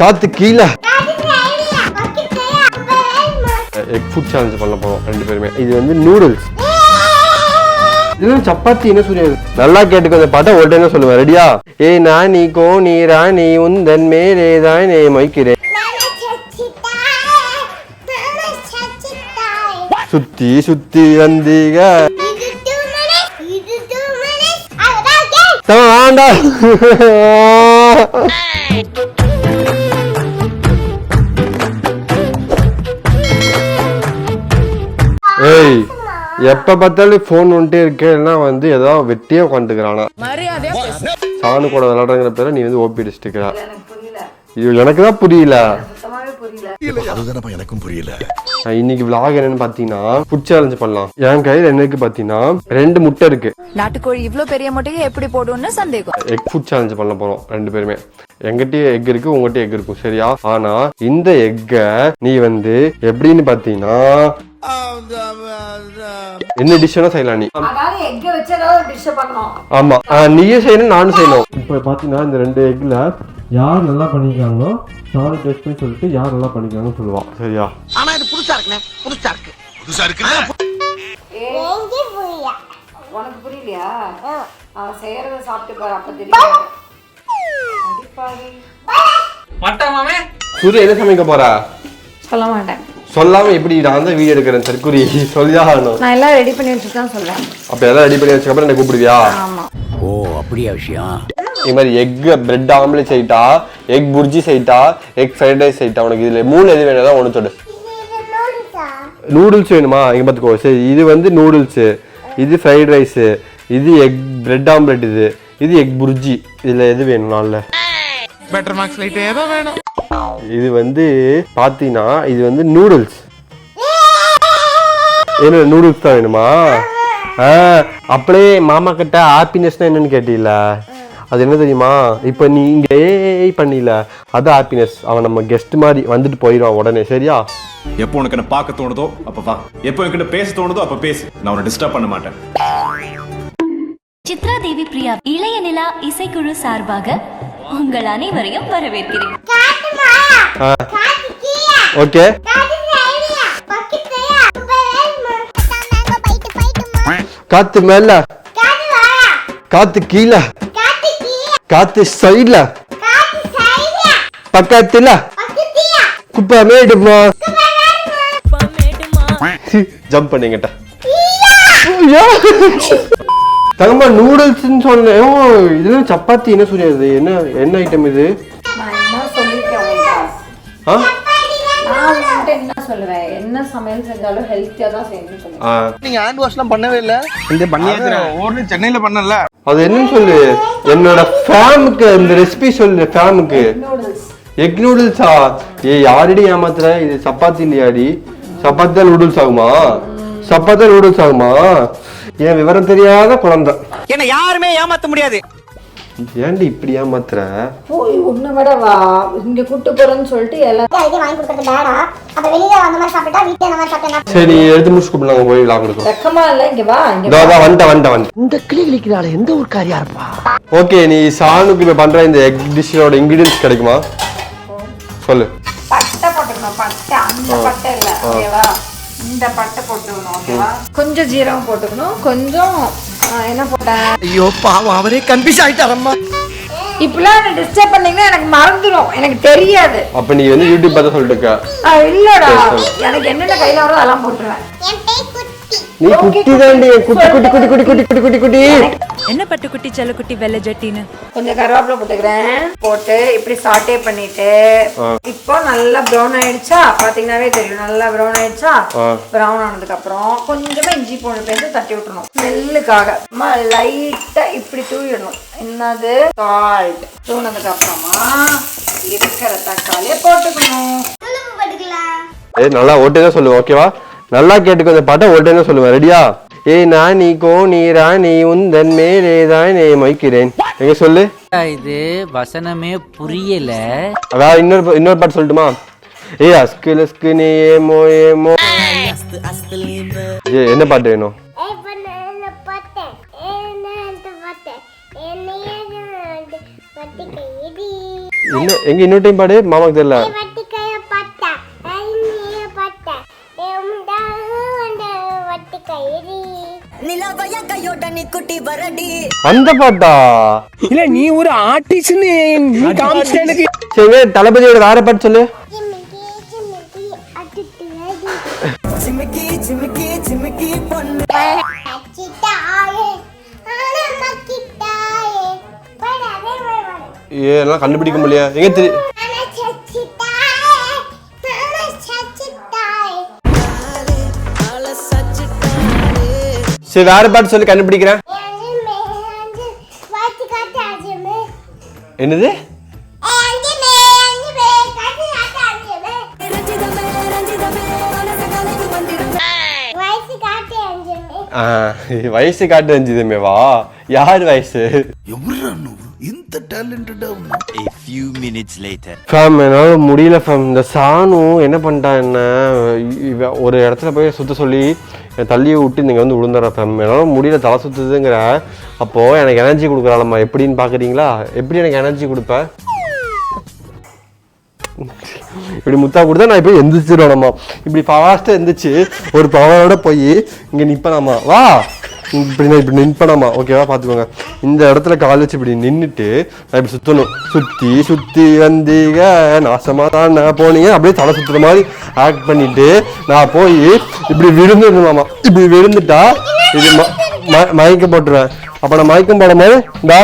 காத்து கீழே egg food challenge பண்ண போறோம் ரெண்டு பேருமே. இது வந்து நூடுல்ஸ், இது சப்பாத்தி. என்ன சூர்யா நல்லா கேட்டுக்கோ, அந்த பாட்டை ஒரு டைம் சொல்லுவேன். ரெடியா? ஏ நான் நீ கோ நீரா நீ உந்தன் மேலேதான் நே மொய்க்கிறேன். சுத்தி சுத்தி வந்தீங்க வேண்டாம். ஏய், எப்ப பார்த்தாலும் போன் வந்துட்டே இருக்கேன்னா வந்து ஏதாவது வெட்டியா உட்காந்துக்கிறானா. சாணு கூட விளையாடுற பேர நீ வந்து ஓபி அடிச்சுட்டு இருக்கிறா. இது எனக்கு தான் புரியல. எனக்கும் புரியல. இன்னைக்கு vlog என்னன்னு பாத்தீங்கன்னா ஃபுட் சேலஞ்ச் பண்ணலாம். என் கையில என்ன இருக்கு பாத்தீங்கன்னா 2 முட்டை இருக்கு. நாட்டுக்கோழி இவ்ளோ பெரிய முட்டையை எப்படி போடும்னு சந்தேகம். எக் ஃபுட் சேலஞ்ச் பண்ண போறோம் ரெண்டு பேருமே. எங்கிட்டயே எக் இருக்கு, உங்ககிட்ட எக் இருக்கும், சரியா? ஆனா இந்த எக்க நீ வந்து எப்படின்னு பாத்தீங்கன்னா என்ன டிஷ்னா செய்யலாம். நீ ஆமா, நீயே செய்யணும், நானும் செய்யணும். இப்ப பாத்தீங்கன்னா இந்த 2 எக்ல யார் நல்லா பண்ணிருக்காங்களோ சாரி டெஸ்ட் பண்ணி சொல்லிட்டு யார் நல்லா பண்ணிருக்காங்கன்னு சொல்லுவான், சரியா? ஆனா இது புதுசா இருக்குனே, புதுசா இருக்கு. உனக்கு புரியலையா? அவன் செய்யறத சாப்பிட்டு பாரு, அப்ப தெரியும். அடிப்பாவி மட்டமாமே. சூர்யா என்ன சமைக்க போறா? சொல்ல மாட்டேன். சொல்லாம எப்படி? நான் தான் வீடியோ எடுக்கிறேன் தற்கொலை. சொல்லியா? நான் எல்லாம் ரெடி பண்ணி வச்சுட்டு தான் சொல்றேன். அப்ப எல்லாம் ரெடி பண்ணி வச்சதுக்கு அப்புறம் என்ன கூப்பிடுவியா? ஆமா. ஓ அப்படியா விஷயம். இது மாதிரி எக் பிரெட் ஆம்லெட் செய்யிட்டா, எக் புர்ஜி செய்யிட்டா, எக் ஃப்ரைட் ரைஸ் செய்யிட்டா. உனக்கு இதுல 3 எது வேணும்? ஒன்று சொல்லு. நூடுல்ஸ் வேணுமா? இங்க பாத்துக்கோ. சரி, இது வந்து நூடுல்ஸ், இது ஃப்ரைட் ரைஸ், இது எக் பிரெட் ஆம்லெட், இது எக் புர்ஜி. இதுல எது வேணும்? நாள்ல பெட்டர் மார்க்ஸ் லைட் ஏதோ வேணும். இது வந்து பாத்தீங்கன்னா இது வந்து நூடுல்ஸ். என்ன நூடுல்ஸ் தான் வேணுமா? அப்படியே மாமா கிட்ட ஹாப்பினஸ்னா என்னன்னு கேட்டீல, அது என்ன தெரியுமா? இப்ப நீ இங்க ஏய் பண்ணில, அது ஹாப்பினஸ். அவன் நம்ம கெஸ்ட் மாதிரி வந்துட்டு போயிடுவான் உடனே, சரியா? எப்போ உனக்கு என்ன பார்க்க தோணுதோ அப்ப வா, எப்போ எனக்கு பேச தோணுதோ அப்ப பேசு. நான் உன்னை டிஸ்டர்ப் பண்ண மாட்டேன். சித்ரா தேவி பிரியா இளைய நிலா இசைக்குழு சார்பாக உங்கள் அனைவரையும் வரவேற்கிறேன். ஓகே, காத்து மேல, காத்து கீழே, காத்து சைடுல, பக்கத்துல, குப்பை மேடுமா. ஜம்ப் பண்ணீங்கட்ட தங்கம்மா. நூடுல்ஸ் சொன்னேன். இதெல்லாம் சப்பாத்தி. என்ன சூர்யா இது? என்ன ஐட்டம் இது? என்ன சொல்லுவேன், என்ன சமையல் செஞ்சாலும் ஹெல்த்தியா தான் செய்யணும்னு சொல்லுவேன். நீங்க ஹேண்ட் வாஷ்லாம் பண்ணவே இல்ல? இந்த பண்ணியாச்சு. ஓர்னு சென்னையில பண்ணல. அது என்னன்னு சொல்லு. என்னோட ஃபேமுக்கு இந்த ரெசிபி சொல்லு. ஃபேமுக்கு எக் நூடுல்ஸா? யாரடி ஏமாத்துற? இது சப்பாத்தி இல்லையாடி? சப்பாத்தி தான் நூடுல்ஸ் ஆகுமா? சப்பாத்தி தான் நூடுல்ஸ் ஆகுமா? ஏன் விவரம் தெரியாத குழந்தை. என்ன யாருமே ஏமாத்த முடியாது. ஏன்டி இப்படி ஏமாத்துற? போய் உன்னை விட வா, இங்க கூட்டு போறேன்னு சொல்லிட்டு எல்லாத்தையும் வாங்கி கொடுக்கறது பேடா. அப்ப வெளியில அந்த மாதிரி சாப்பிட்டா வீட்ல அந்த மாதிரி சாப்பிட்டா சரி, எடுத்து முடிச்சு கூப்பிடலாம். போய் விளாக் கொடுக்கும். வெக்கமா இல்ல? இங்க வா, இங்க வா. வந்துட்டேன். இந்த கிளி கிளிக்கிறாளே, எந்த ஊர்க்காரியா இருப்பா? ஓகே, நீ சானுக்கு இப்ப பண்ற இந்த எக் டிஷ்ஷோட இன்கிரிடியன்ஸ் கிடைக்குமா? சொல்லு. பட்டை போட்டுக்கணும். பட்டை, அந்த பட்டை இல்ல, ஓகேவா? இந்த பட்டை போட்டுக்கணும், ஓகேவா? கொஞ்சம் ஜீரகம் போட்டுக்கணும். கொஞ்சம் என்ன போட்டேன்? ஐயோ பாவம், அவரே கன்ஃபியூஸ் ஆயிட்டாரம்மா. இப்பெல்லாம் என்ன டிஸ்டர்ப் பண்ணீங்கன்னா எனக்கு மறந்துடும், எனக்கு தெரியாது. அப்ப நீ வந்து யூடியூப் பார்த்து சொல்லிட்டு இல்லடா, எனக்கு என்னென்ன கையில வரோ அதெல்லாம் போட்டுருவேன். நீ குட்டி தாண்டி, குட்டி குட்டி குட்டி குட்டி குட்டி குட்டி குட்டி குட்டி. என்ன பட்டு குட்டி செல்ல குட்டி வெள்ளை ஜட்டின்னு. கொஞ்சம் கருவேப்பிலை போட்டுக்கிறேன். போட்டு இப்படி சாட்டே பண்ணிட்டு இப்போ நல்லா ப்ரௌன் ஆயிடுச்சா? பாத்தீங்கன்னாவே தெரியும் நல்லா ப்ரௌன் ஆயிடுச்சா? ப்ரௌன் ஆனதுக்கு அப்புறம் கொஞ்சமா இஞ்சி பூண்டு பேஸ்ட் தட்டி விட்டுறணும் ஸ்மெல்லுக்காக. லைட்டா இப்படி தூவிடணும். என்னது? சால்ட். தூவினதுக்கு அப்புறமா இருக்கிற தக்காளியை போட்டுக்கணும். நல்லா ஓட்டே தான் சொல்லு, ஓகேவா? நல்லா கேட்டுக்கோ, இந்த பாட்டை ஓட்டே தான் சொல்லுவேன். ரெடியா? ஏ நான் நீ கோ நீரா நீ உந்தன் மேலேதான் நே மொய்க்கிறேன். எங்க சொல்லு. இது வசனமே புரியல. அதான் இன்னொரு பாட்டு சொல்லட்டுமா? ஏ அஸ்கு லஸ்கு நீ ஏமோ ஏமோ. என்ன பாட்டு வேணும்? எங்க இன்னொரு டைம் பாடு, மாமாக்கு தெரியல. அந்த பாட்டா? இல்ல நீ ஒரு ஆர்டிஸ்ட்னு நீ காமிச்ச எனக்கு. சரி தளபதியோட வேற பாட்டு சொல்லு. எல்லாம் கண்டுபிடிக்க முடியல. எங்க தெரியும்? சரி வேற பாட்டு சொல்லி கண்டுபிடிக்கிறேன். என்னது? வயசு காட்டு ரஞ்சிதமேவா? யார் வயசு? இந்த டேலண்டடா. A few minutes later. Fame என்னால முடியல ஃபேம். இந்த சானு என்ன பண்ணிட்டான், என்ன ஒரு இடத்துல போய் சுத்த சொல்லி தள்ளியை விட்டு நீங்கள் வந்து விழுந்துடுறேன் ஃபேம். என்னால் முடியல, தலை சுற்றுதுங்கிற. அப்போது எனக்கு எனர்ஜி கொடுக்குறாளம்மா. எப்படின்னு பார்க்குறீங்களா? எப்படி எனக்கு எனர்ஜி கொடுப்பேன்? இப்படி முத்தா கொடுத்தா நான் இப்போ எந்திரிச்சிடுவேனம்மா. இப்படி ஃபாஸ்ட்டாக எந்திரிச்சு ஒரு பவரோட போய் இங்கே நிற்பனாம்மா. வா இப்படி நான் இப்படி நிற்பனாம்மா. ஓகேவா? பார்த்துக்கோங்க. இந்த இடத்துல கால் வச்சு இப்படி நின்றுட்டு நான் இப்படி சுற்றணும். சுற்றி வந்தீங்க நாசமாக தான் போனீங்க அப்படியே தலை சுற்றுற மாதிரி ஆக்ட் பண்ணிட்டு நான் போய் இப்படி விழுந்துடணுமாம்மா. இப்படி விழுந்துட்டா இது மயக்கம் போட்டுருவேன். அப்போ நான் மயக்கம் போட மாதிரி இந்தா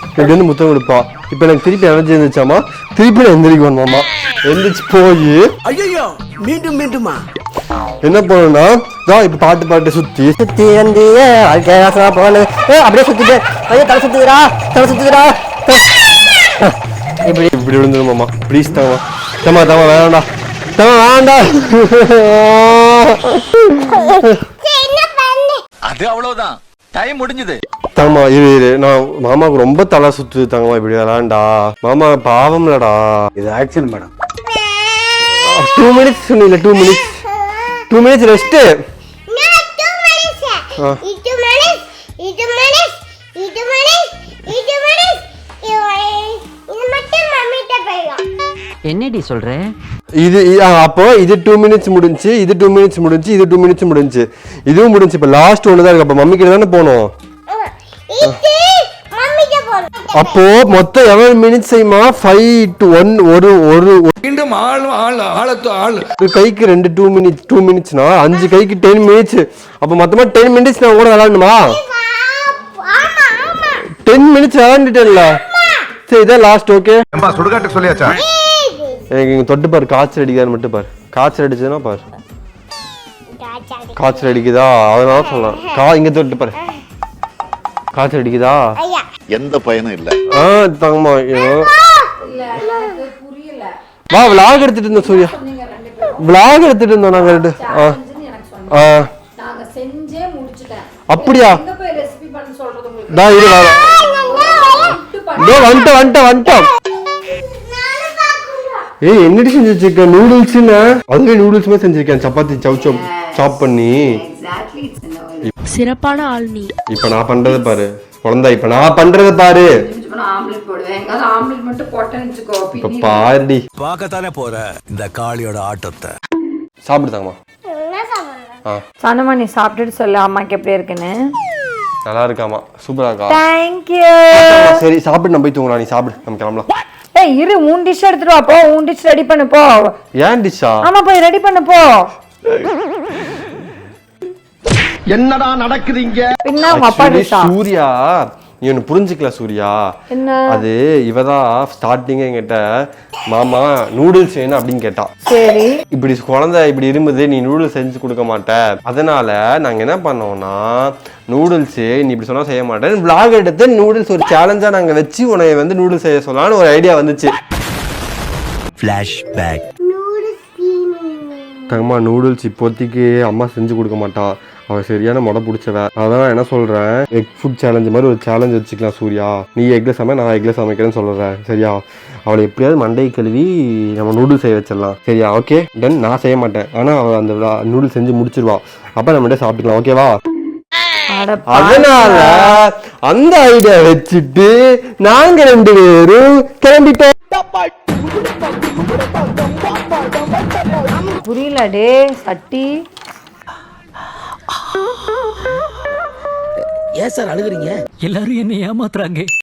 இப்படி வந்து முத்தம் கொடுப்பான். இப்போ எனக்கு திருப்பி எனர்ஜி இருந்துச்சாமா, திருப்பி நான் எந்திரிக்கணுமாம்மா. எந்திரிச்சு போய் ஐயோ மீண்டும் மீண்டுமா என்ன பண்ணணும்னா இப்ப பாட்டு சுத்தி வந்து அப்படியே சுத்திட்டு தலை சுத்துகிறா இப்படி இப்படி விழுந்துருமாம்மா. ப்ளீஸ் தாமா தமா தமா வேணாண்டா தமா வேண்டாண்டா. அது அவ்வளவுதான், டைம் முடிஞ்சது. தாமா இரு நான் மாமாவுக்கு ரொம்ப தலை சுத்துது தாங்கம்மா. இப்படி விளாண்டா மாமா பாவம்லடா. இது ஆக்சன் மேடம். 2 minutes சொன்னீங்க. 2 minutes ரெஸ்ட். என்னடி சொல்ற? இது அப்போ இது 2 minutes முடிஞ்சு, இது 2 minutes முடிஞ்சு, இது 2 minutes முடிஞ்சு, இதுவும் முடிஞ்சு. இப்போ லாஸ்ட் ஒன்று தான் இருக்கு. அப்போ மம்மி கிட்ட தானே போகணும். அப்போ மொத்தம் எவ்வளவு மினிட்ஸ் செய்யுமா? 5 to 1. ஒரு மீண்டும் ஆள் கைக்கு 2 minutesனா 5 கைக்கு 10 minutes. அப்போ மொத்தமா 10 minutes நான் கூட விளையாடணுமா? 10 minutes விளையாண்டுட்டேன்ல. சரி இதான் லாஸ்ட். ஓகே சுடுகாட்டுக்கு சொல்லியாச்சா? எனக்கு இங்க தொட்டு பாரு, காய்ச்சல் அடிக்காது மட்டும் பாரு. காய்ச்சல் அடிச்சதுன்னா பாரு, காய்ச்சல் அடிக்குதா? அதனால சொல்லலாம். இங்க தொட்டு பாரு, காய்ச்சல் அடிக்குதா? எந்த பயனும் இல்ல. தங்கம்மா வா விளாக் எடுத்துட்டு இருந்தோம். சூர்யா விளாக் எடுத்துட்டு இருந்தோம் நாங்க ரெண்டு. அப்படியா? வந்துட்டோம். ஏய் என்னடி செஞ்சு வச்சிருக்கேன்? நூடுல்ஸ்னா அதுவே நூடுல்ஸ் மாதிரி செஞ்சிருக்கேன். சப்பாத்தி சாப் பண்ணி. சிறப்பான ஆள் நீ. இப்ப நான் பண்றது பாரு குழந்தை. இப்ப நான் பண்றது பாரு. இப்ப பாருடி. பார்க்கத்தானே போற இந்த காளியோட ஆட்டத்தை. சாப்பிடுதாங்கம்மா. சானுமா நீ சாப்பிட்டுட்டு சொல்லு அம்மாக்கு எப்படி இருக்குன்னு. நல்லா இருக்காமா, சூப்பரா இருக்கா. Thank you. சரி சாப்பிட்டு நம்ம போய் தூங்கலாம். நீ சாப்பிடு, நம்ம கிளம்பலாம். ஏய் இரு, உன் டிஷ் எடுத்துட்டு வா போ. உன் டிஷ் ரெடி பண்ணு போ. ஏன் டிஷ்ஷா? ஆமா போய் ரெடி பண்ணு போ. என்னடா நடக்குதுங்க? பின்ன உங்க அப்பா டிஷ்ஷா? சூர்யா நீ ஒன்று புரிஞ்சுக்கல சூர்யா. என்ன? அது இவதான் ஸ்டார்டிங் என்கிட்ட மாமா நூடுல்ஸ் வேணும் அப்படின்னு கேட்டா. சரி இப்படி குழந்தை இப்படி இருந்தது, நீ நூடுல்ஸ் செஞ்சு கொடுக்க மாட்ட. அதனால நாங்க என்ன பண்ணோம்னா நூடுல்ஸ் நீ இப்படி சொன்னா செய்ய மாட்டேன், vlog எடுத்து நூடுல்ஸ் ஒரு சேலஞ்சா நாங்க வச்சு உன்னை வந்து நூடுல்ஸ் செய்ய சொல்லலாம்னு ஒரு ஐடியா வந்துச்சு. ஃபிளாஷ்பேக். தங்கம்மா நூடுல்ஸ் இப்போதைக்கு அம்மா செஞ்சு கொடுக்க மாட்டா. அவள் சரியான முடை பிடிச்சவ. அதான் என்ன சொல்றேன், எக் ஃபுட் சேலஞ்சு மாதிரி ஒரு சேலஞ்ச் வச்சுக்கலாம் சூர்யா. நீ எக்ல சமை, நான் எக்ல சமைக்கிறேன்னு சொல்றேன். சரியா? அவளை எப்படியாவது மண்டை கழுவி நம்ம நூடுல்ஸ் செய்ய வச்சிடலாம். சரியா? ஓகே தென் நான் செய்ய மாட்டேன், ஆனா அவள் அந்த நூடுல்ஸ் செஞ்சு முடிச்சிருவா. அப்ப நம்ம சாப்பிட்டுக்கலாம். ஓகேவா? அதனால அந்த ஐடியா வச்சுட்டு நாங்க 2 பேரும் கிளம்பிட்டோம். புரியல டே சட்டி. ஏன் சார் அழுகுறீங்க? எல்லாரும் என்ன ஏமாத்துறாங்க.